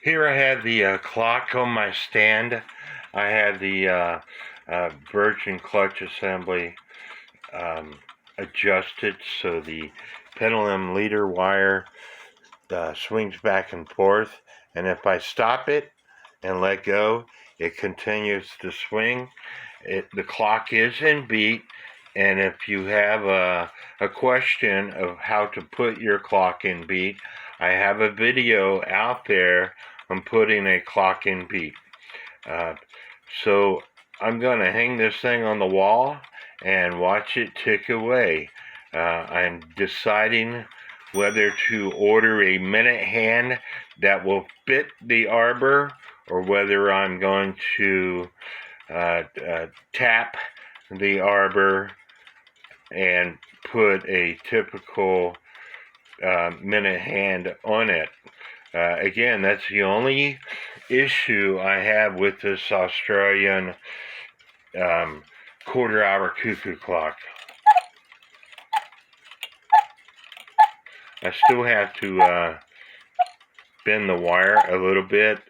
Here I have the clock on my stand. I have the virgin clutch assembly adjusted so the pendulum leader wire swings back and forth, and if I stop it and let go, it continues to swing. The clock is in beat, and if you have a question of how to put your clock in beat, I have a video out there on putting a clock in beat. So I'm going to hang this thing on the wall and watch it tick away. I'm deciding whether to order a minute hand that will fit the arbor or whether I'm going to tap the arbor and put a typical minute hand on it. Again, that's the only issue I have with this Australian quarter-hour cuckoo clock. I still have to bend the wire a little bit.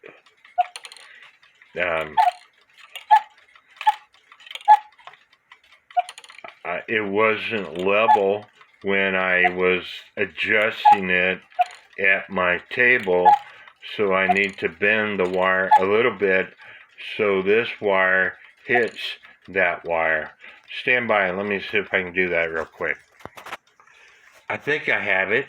It wasn't level when I was adjusting it at my table, so I need to bend the wire a little bit so this wire hits that wire. Stand by and let me see if I can do that real quick. I think I have it.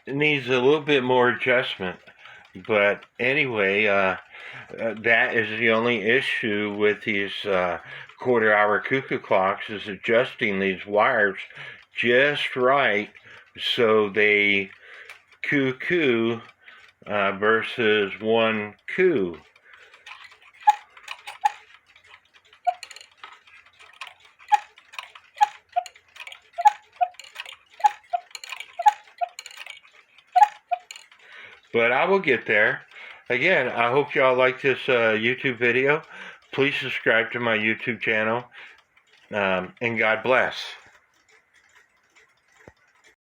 It needs a little bit more adjustment, but anyway, that is the only issue with these quarter-hour cuckoo clocks, is adjusting these wires just right so they cuckoo versus one coo. But I will get there. Again, I hope y'all like this YouTube video. Please subscribe to my YouTube channel, and God bless.